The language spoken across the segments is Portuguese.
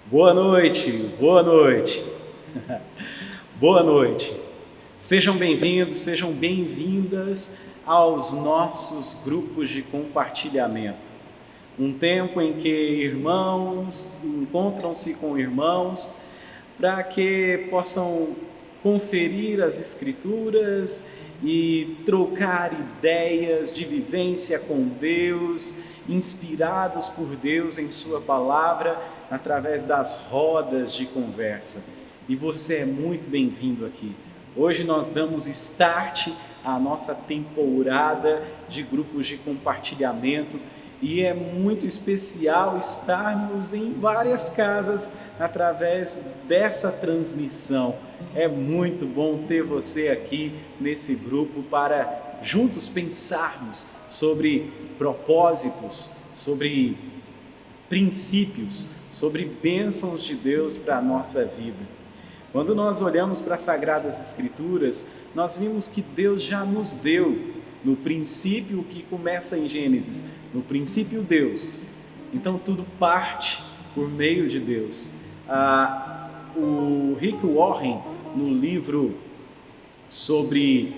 Boa noite, boa noite, boa noite. Sejam bem-vindos, sejam bem-vindas aos nossos grupos de compartilhamento. Um tempo em que irmãos encontram-se com irmãos para que possam conferir as Escrituras e trocar ideias de vivência com Deus, inspirados por Deus em Sua palavra, através das rodas de conversa. E você é muito bem-vindo aqui. Hoje nós damos start à nossa temporada de grupos de compartilhamento e é muito especial estarmos em várias casas através dessa transmissão. É muito bom ter você aqui nesse grupo para juntos pensarmos sobre propósitos, sobre princípios, sobre bênçãos de Deus para a nossa vida. Quando nós olhamos para as Sagradas Escrituras, nós vimos que Deus já nos deu, no princípio, que começa em Gênesis, no princípio Deus. Então tudo parte por meio de Deus. O Rick Warren, no livro sobre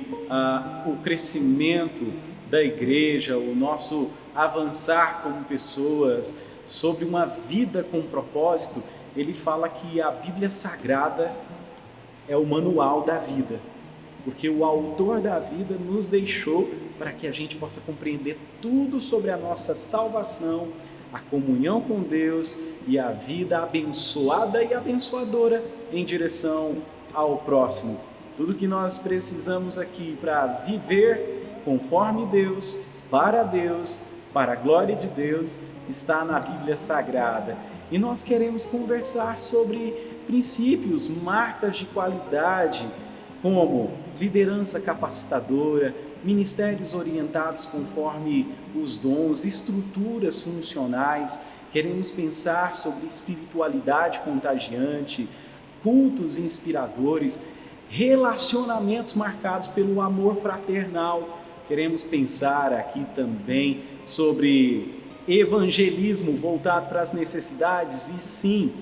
o crescimento da igreja, o nosso avançar como pessoas, sobre uma vida com propósito, ele fala que a Bíblia Sagrada é o manual da vida, porque o autor da vida nos deixou para que a gente possa compreender tudo sobre a nossa salvação, a comunhão com Deus e a vida abençoada e abençoadora em direção ao próximo. Tudo que nós precisamos aqui para viver conforme Deus, para a glória de Deus, está na Bíblia Sagrada. E nós queremos conversar sobre princípios, marcas de qualidade, como liderança capacitadora, ministérios orientados conforme os dons, estruturas funcionais. Queremos pensar sobre espiritualidade contagiante, cultos inspiradores, relacionamentos marcados pelo amor fraternal. Queremos pensar aqui também sobre evangelismo voltado para as necessidades e sim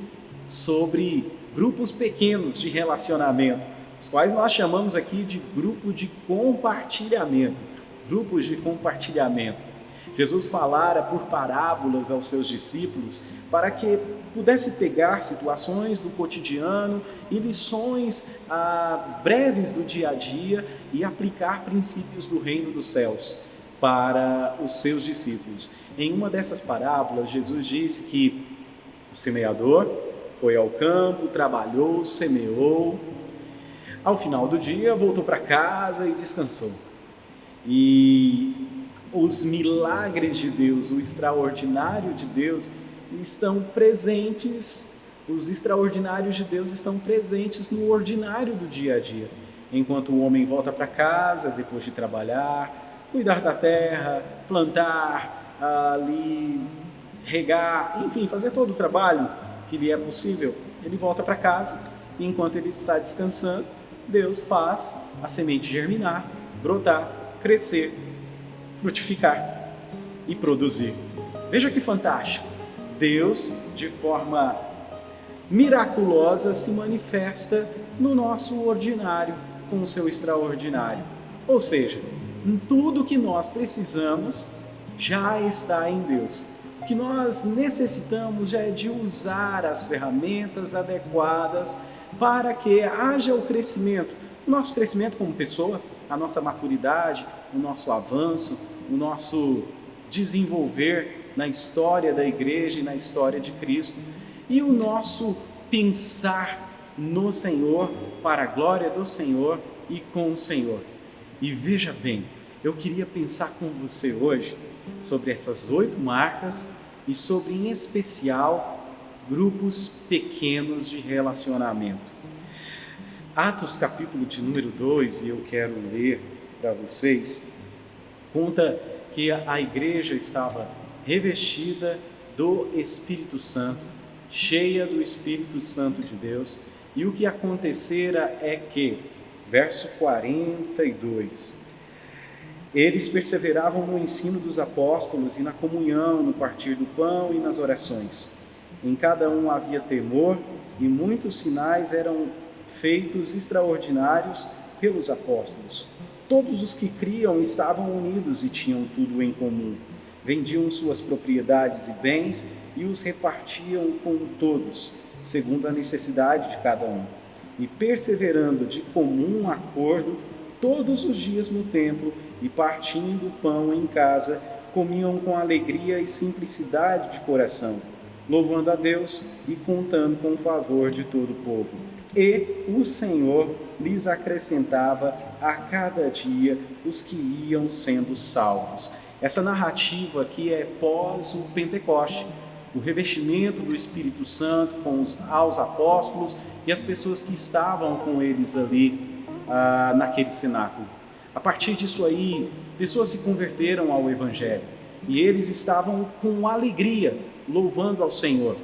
sobre grupos pequenos de relacionamento, os quais nós chamamos aqui de grupo de compartilhamento, grupos de compartilhamento. Jesus falara por parábolas aos seus discípulos para que pudesse pegar situações do cotidiano e lições breves do dia a dia e aplicar princípios do reino dos céus para os seus discípulos. Em uma dessas parábolas, Jesus disse que o semeador foi ao campo, trabalhou, semeou. Ao final do dia, voltou para casa e descansou. E os milagres de Deus, o extraordinário de Deus, estão presentes, os extraordinários de Deus estão presentes no ordinário do dia a dia. Enquanto o homem volta para casa, depois de trabalhar, cuidar da terra, plantar, ali, regar, enfim, fazer todo o trabalho que lhe é possível, ele volta para casa e enquanto ele está descansando, Deus faz a semente germinar, brotar, crescer, frutificar e produzir. Veja que fantástico! Deus, de forma miraculosa, se manifesta no nosso ordinário com o seu extraordinário. Ou seja, em tudo que nós precisamos já está em Deus. O que nós necessitamos já é de usar as ferramentas adequadas para que haja o crescimento, o nosso crescimento como pessoa, a nossa maturidade, o nosso avanço, o nosso desenvolver na história da igreja e na história de Cristo, e o nosso pensar no Senhor, para a glória do Senhor e com o Senhor. E veja bem, eu queria pensar com você hoje sobre essas 8 marcas e sobre, em especial, grupos pequenos de relacionamento. Atos capítulo de número 2, e eu quero ler para vocês, conta que a igreja estava revestida do Espírito Santo, cheia do Espírito Santo de Deus, e o que acontecera é que, verso 42, eles perseveravam no ensino dos apóstolos e na comunhão, no partir do pão e nas orações. Em cada um havia temor, e muitos sinais eram feitos extraordinários pelos apóstolos. Todos os que criam estavam unidos e tinham tudo em comum. Vendiam suas propriedades e bens e os repartiam com todos, segundo a necessidade de cada um. E perseverando de comum acordo, todos os dias no templo e partindo o pão em casa, comiam com alegria e simplicidade de coração, louvando a Deus e contando com o favor de todo o povo. E o Senhor lhes acrescentava a cada dia os que iam sendo salvos. Essa narrativa aqui é pós o Pentecoste, o revestimento do Espírito Santo aos apóstolos e as pessoas que estavam com eles ali naquele cenáculo. A partir disso aí, pessoas se converteram ao Evangelho e eles estavam com alegria, louvando ao Senhor.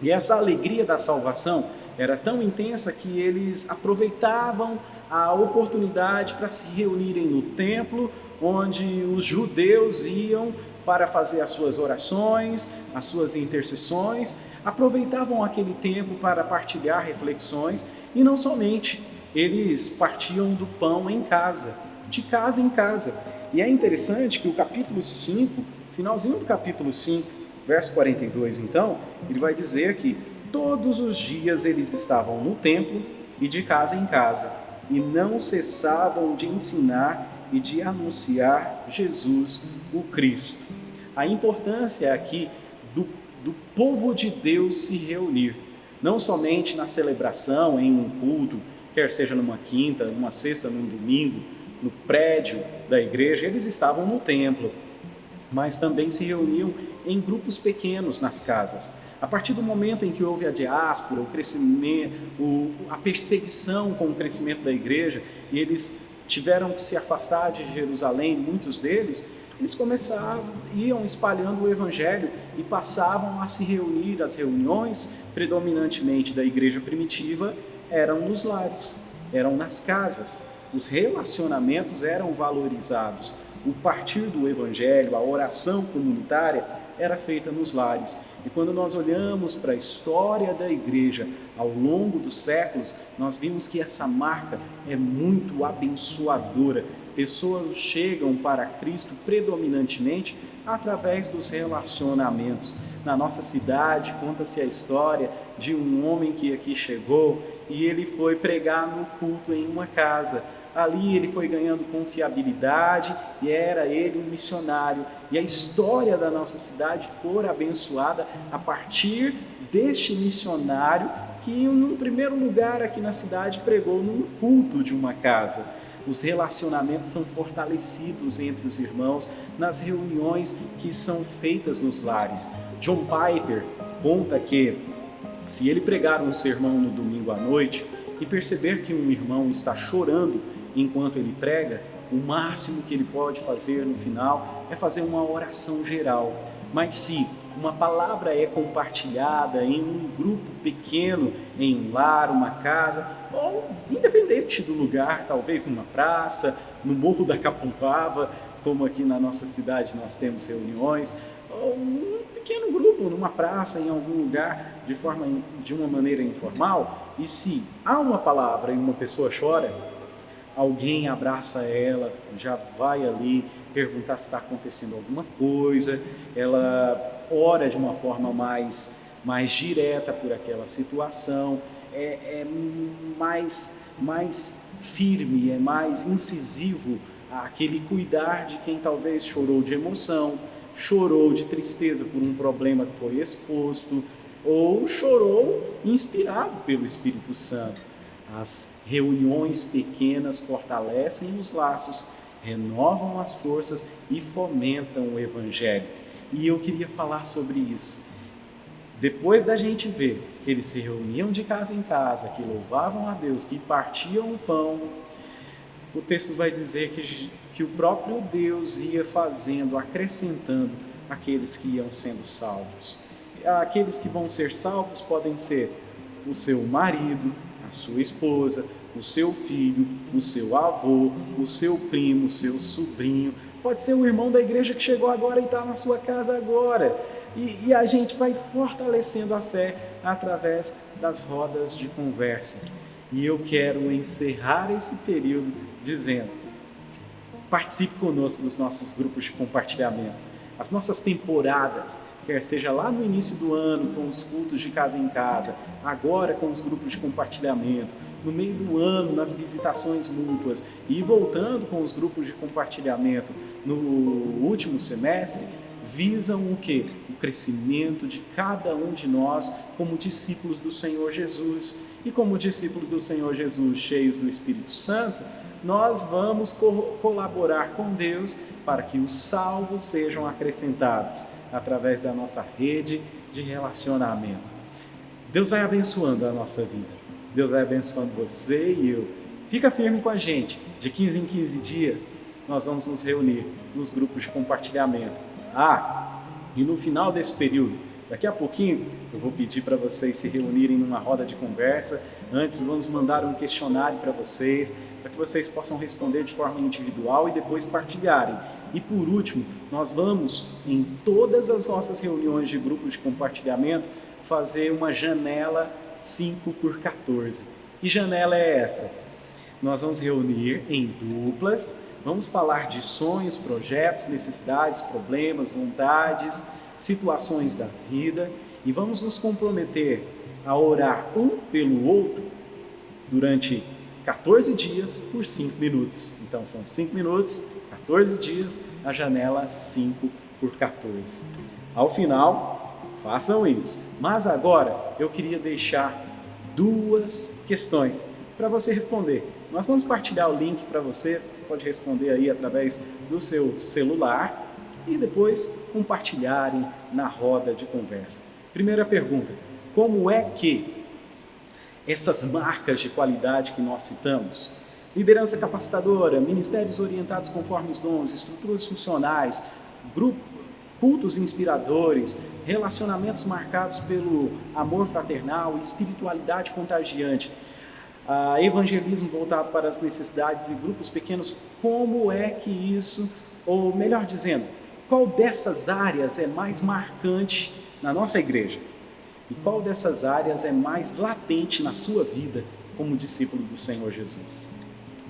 E essa alegria da salvação era tão intensa que eles aproveitavam a oportunidade para se reunirem no templo, onde os judeus iam para fazer as suas orações, as suas intercessões, aproveitavam aquele tempo para partilhar reflexões e não somente, eles partiam do pão em casa, de casa em casa. E é interessante que o capítulo 5, finalzinho do capítulo 5, verso 42, então, ele vai dizer que todos os dias eles estavam no templo e de casa em casa, e não cessavam de ensinar e de anunciar Jesus, o Cristo. A importância aqui do povo de Deus se reunir, não somente na celebração, em um culto, quer seja numa quinta, numa sexta, num domingo, no prédio da igreja, eles estavam no templo, mas também se reuniam em grupos pequenos nas casas. A partir do momento em que houve a diáspora, o crescimento, a perseguição com o crescimento da igreja, e eles tiveram que se afastar de Jerusalém, muitos deles, eles iam espalhando o evangelho e passavam a se reunir. As reuniões, predominantemente da igreja primitiva, eram nos lares, eram nas casas. Os relacionamentos eram valorizados. O partir do evangelho, a oração comunitária era feita nos lares. E quando nós olhamos para a história da igreja ao longo dos séculos, nós vimos que essa marca é muito abençoadora. Pessoas chegam para Cristo predominantemente através dos relacionamentos. Na nossa cidade, conta-se a história de um homem que aqui chegou e ele foi pregar no culto em uma casa. Ali ele foi ganhando confiabilidade e era ele um missionário. E a história da nossa cidade foi abençoada a partir deste missionário que, num primeiro lugar aqui na cidade, pregou num culto de uma casa. Os relacionamentos são fortalecidos entre os irmãos nas reuniões que são feitas nos lares. John Piper conta que, se ele pregar um sermão no domingo à noite e perceber que um irmão está chorando enquanto ele prega, o máximo que ele pode fazer no final é fazer uma oração geral. Mas se uma palavra é compartilhada em um grupo pequeno, em um lar, uma casa, ou independente do lugar, talvez numa praça, no Morro da Capuava, como aqui na nossa cidade nós temos reuniões, ou um pequeno grupo, numa praça, em algum lugar, de uma maneira informal, e se há uma palavra e uma pessoa chora, alguém abraça ela, já vai ali perguntar se está acontecendo alguma coisa, ela ora de uma forma mais direta por aquela situação, é mais firme, é mais incisivo aquele cuidar de quem talvez chorou de emoção, chorou de tristeza por um problema que foi exposto, ou chorou inspirado pelo Espírito Santo. As reuniões pequenas fortalecem os laços, renovam as forças e fomentam o Evangelho. E eu queria falar sobre isso. Depois da gente ver que eles se reuniam de casa em casa, que louvavam a Deus, que partiam o pão, o texto vai dizer que o próprio Deus ia fazendo, acrescentando aqueles que iam sendo salvos. Aqueles que vão ser salvos podem ser o seu marido, a sua esposa, o seu filho, o seu avô, o seu primo, o seu sobrinho. Pode ser o irmão da igreja que chegou agora e está na sua casa agora. e a gente vai fortalecendo a fé através das rodas de conversa. E eu quero encerrar esse período dizendo: participe conosco dos nossos grupos de compartilhamento. As nossas temporadas, quer seja lá no início do ano com os cultos de casa em casa, agora com os grupos de compartilhamento, no meio do ano nas visitações mútuas e voltando com os grupos de compartilhamento no último semestre, visam o quê? O crescimento de cada um de nós como discípulos do Senhor Jesus. E como discípulos do Senhor Jesus, cheios do Espírito Santo, nós vamos colaborar com Deus para que os salvos sejam acrescentados através da nossa rede de relacionamento. Deus vai abençoando a nossa vida. Deus vai abençoando você e eu. Fica firme com a gente. De 15 em 15 dias, nós vamos nos reunir nos grupos de compartilhamento. E no final desse período, daqui a pouquinho, eu vou pedir para vocês se reunirem numa roda de conversa. Antes, vamos mandar um questionário para vocês, para que vocês possam responder de forma individual e depois partilharem. E por último, nós vamos, em todas as nossas reuniões de grupos de compartilhamento, fazer uma janela 5x14. Que janela é essa? Nós vamos reunir em duplas, vamos falar de sonhos, projetos, necessidades, problemas, vontades, situações da vida e vamos nos comprometer a orar um pelo outro durante 14 dias por 5 minutos. Então são 5 minutos, 14 dias, a janela 5x14. Ao final, façam isso. Mas agora eu queria deixar 2 questões para você responder. Nós vamos partilhar o link para você pode responder aí através do seu celular e depois compartilharem na roda de conversa. Primeira pergunta: como é que essas marcas de qualidade que nós citamos, liderança capacitadora, ministérios orientados conforme os dons, estruturas funcionais, cultos inspiradores, relacionamentos marcados pelo amor fraternal, espiritualidade contagiante, evangelismo voltado para as necessidades e grupos pequenos, como é que isso, ou melhor dizendo, qual dessas áreas é mais marcante na nossa igreja? E qual dessas áreas é mais latente na sua vida como discípulo do Senhor Jesus?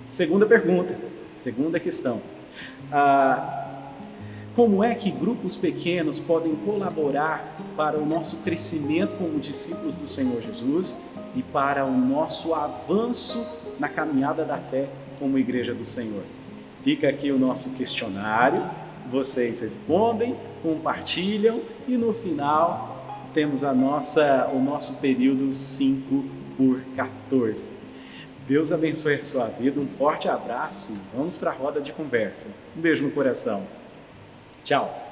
Segunda pergunta, segunda questão. Como é que grupos pequenos podem colaborar para o nosso crescimento como discípulos do Senhor Jesus e para o nosso avanço na caminhada da fé como igreja do Senhor? Fica aqui o nosso questionário, vocês respondem, compartilham e no final temos o nosso período 5x14. Deus abençoe a sua vida, um forte abraço e vamos para a roda de conversa. Um beijo no coração. Tchau!